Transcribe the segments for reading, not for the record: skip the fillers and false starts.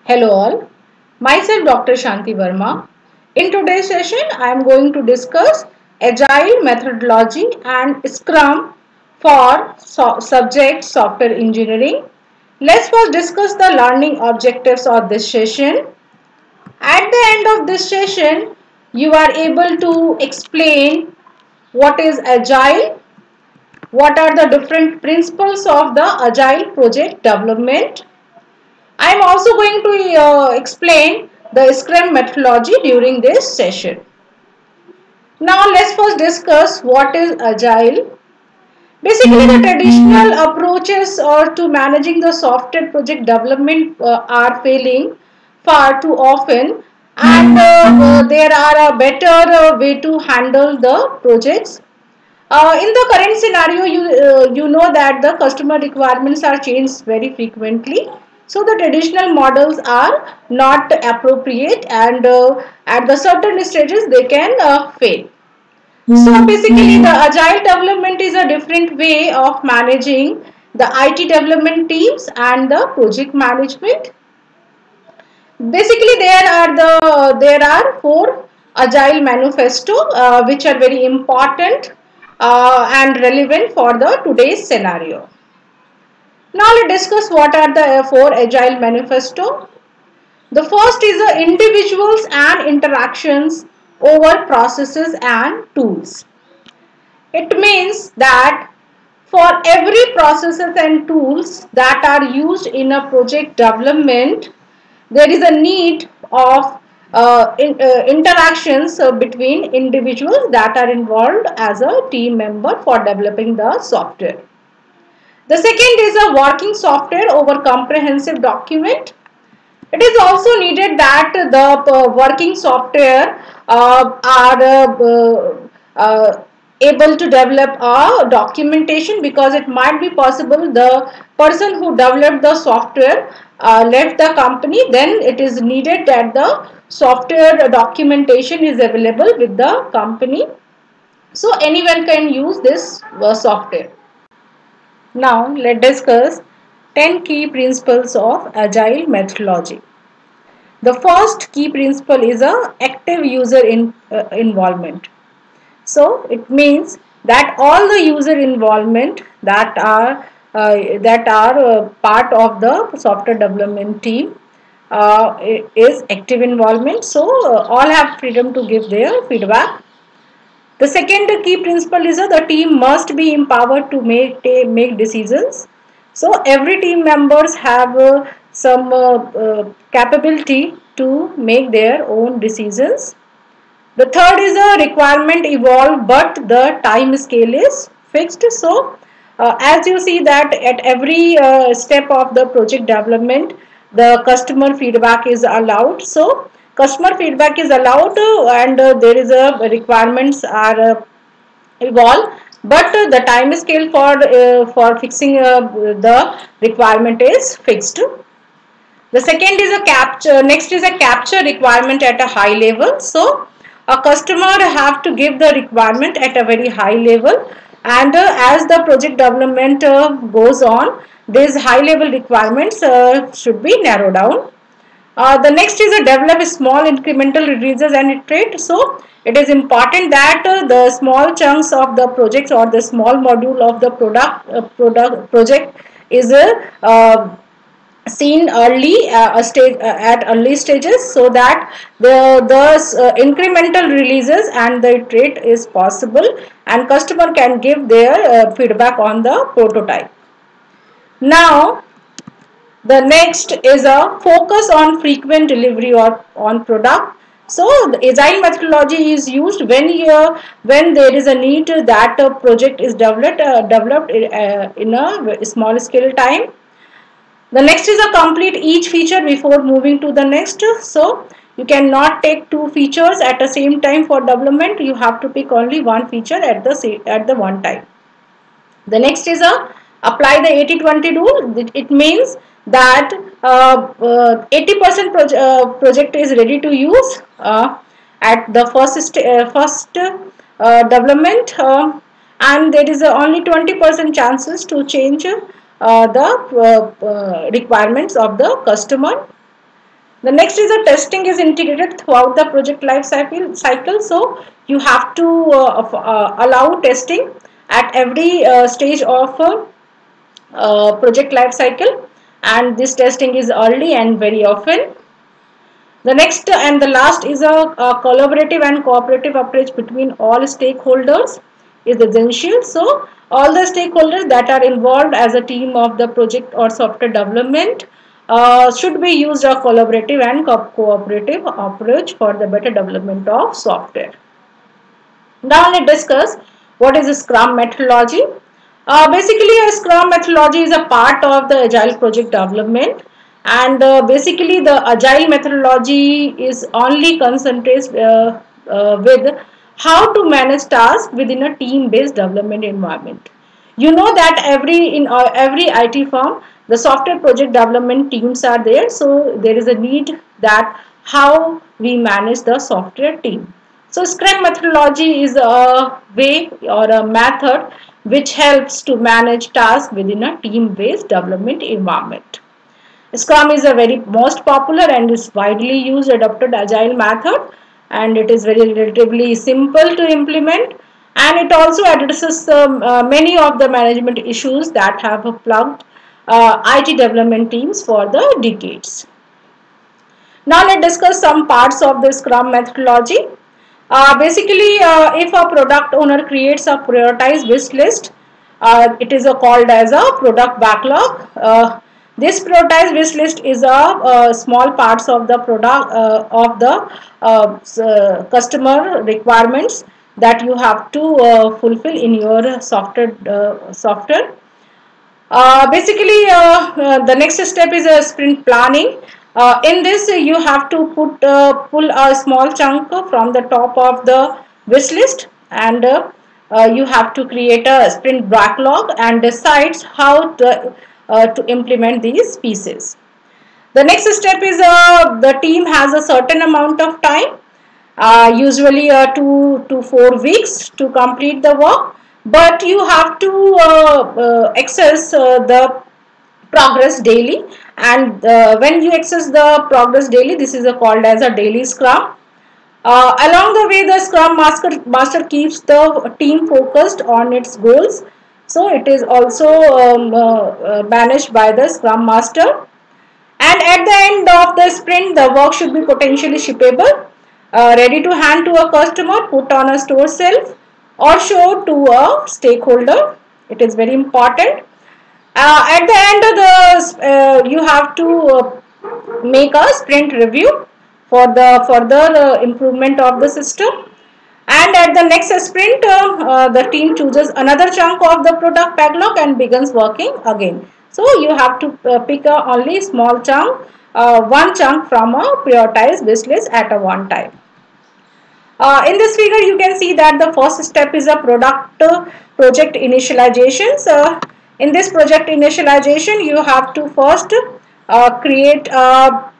Hello all, myself Dr. Shanti Verma. In today's session, I am going to discuss Agile methodology and Scrum for subject software engineering. Let's first discuss the learning objectives of this session. At the end of this session, you are able to explain what is Agile, what are the different principles of the Agile project development. I am also going to explain the Scrum methodology during this session. Now let's first discuss what is Agile. Basically, the traditional approaches to managing the software project development are failing far too often, and there are a better way to handle the projects. In the current scenario, you know that the customer requirements are changed very frequently. So the traditional models are not appropriate, and at the certain stages they can fail. So basically, the agile development is a different way of managing the IT development teams and the project management. Basically, there are four agile manifesto which are very important and relevant for the today's scenario. Now let's discuss what are the four agile manifesto. The first is the individuals and interactions over processes and tools. It means that for every processes and tools that are used in a project development, there is a need of interactions between individuals that are involved as a team member for developing the software. The second is a working software over comprehensive document. It is also needed that the working software are able to develop a documentation, because it might be possible the person who developed the software left the company. Then it is needed that the software documentation is available with the company, so anyone can use this software. Now let's discuss 10 key principles of agile methodology. The first key principle is a active user involvement. So it means that all the user involvement that are part of the software development team is active involvement. So all have freedom to give their feedback. The second key principle is that the team must be empowered to make decisions. So every team members have some capability to make their own decisions. The third is a requirement evolve, but the time scale is fixed. So as you see that at every step of the project development, the customer feedback is allowed. So customer feedback is allowed, and there is a requirements are evolve, but the time scale for fixing the requirement is fixed. The second is a capture. Next is a capture requirement at a high level. So a customer have to give the requirement at a very high level, and as the project development goes on, these high level requirements should be narrowed down. The next is a develop small incremental releases and iterate. So it is important that the small chunks of the projects or the small module of the project is seen early at early stages, so that the incremental releases and the iterate is possible, and customer can give their feedback on the prototype. Now the next is a focus on frequent delivery or on product. So the agile methodology is used when there is a need that a project is developed in a small scale time. The next is a complete each feature before moving to the next. So you cannot take two features at the same time for development. You have to pick only one feature at the one time. The next is a apply the 80-20 rule. It means that 80% project is ready to use at the first development, and there is only 20% chances to change the requirements of the customer. The next is the testing is integrated throughout the project life cycle. So you have to allow testing at every stage of project life cycle, and this testing is early and very often. The next and the last is a collaborative and cooperative approach between all stakeholders is essential. So all the stakeholders that are involved as a team of the project or software development should be used a collaborative and cooperative approach for the better development of software. Now let's discuss what is a Scrum methodology. Basically, a Scrum methodology is a part of the Agile project development, and basically the Agile methodology is only concentrates with how to manage tasks within a team-based development environment. You know that every IT firm, the software project development teams are there, so there is a need that how we manage the software team. So Scrum methodology is a way or a method which helps to manage tasks within a team-based development environment. Scrum is a very most popular and is widely used adopted agile method, and it is very relatively simple to implement, and it also addresses many of the management issues that have plagued IT development teams for the decades. Now let's discuss some parts of the Scrum methodology. If a product owner creates a prioritized wish list, it is called as a product backlog. This prioritized wish list is a small parts of the product of the customer requirements that you have to fulfill in your software. The next step is a sprint planning. In this, you have to pull a small chunk from the top of the wish list, and you have to create a sprint backlog and decides how to implement these pieces. The next step is the team has a certain amount of time, usually 2 to 4 weeks to complete the work, but you have to access the progress daily, and when you access the progress daily, this is called as a daily scrum. Along the way, the scrum master keeps the team focused on its goals, so it is also managed by the scrum master. And at the end of the sprint, the work should be potentially shippable, ready to hand to a customer, put on a store shelf, or show to a stakeholder. It is very important. At the end of the, you have to make a sprint review for the further improvement of the system. And at the next sprint, the team chooses another chunk of the product backlog and begins working again. So you have to pick only small chunk, one chunk from a prioritized wish list at a one time. In this figure, you can see that the first step is a project initialization. So in this project initialization, you have to first create a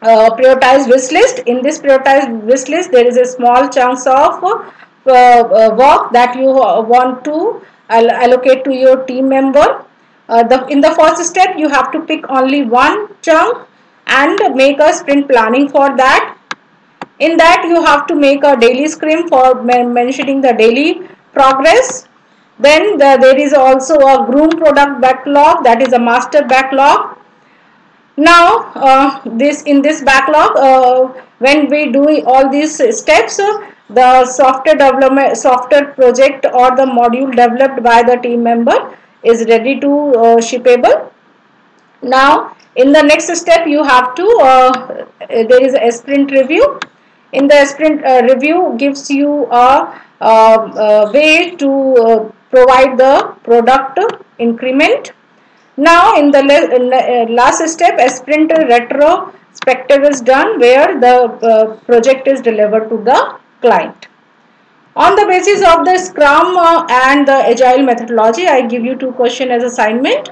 prioritized wish list. In this prioritized wish list, there is a small chunks of work that you want to allocate to your team member. In the first step, you have to pick only one chunk and make a sprint planning for that. In that, you have to make a daily scrum for mentioning the daily progress. Then there is also a groom product backlog, that is a master backlog. Now, in this backlog, when we do all these steps, the software project or the module developed by the team member is ready to shippable. Now, in the next step, you have to there is a sprint review. In the sprint review gives you a way to provide the product increment. Now in the last step, a sprint retrospective is done where the project is delivered to the client. On the basis of the Scrum and the Agile methodology, I give you two questions as assignment.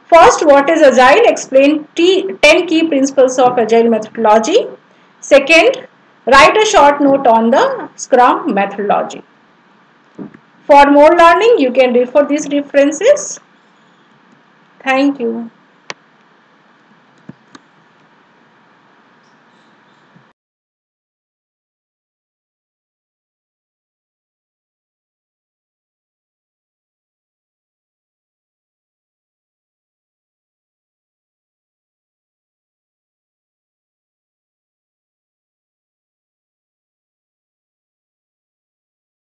First, what is Agile? Explain 10 key principles of Agile methodology. Second, write a short note on the Scrum methodology. For more learning, you can refer these references. Thank you.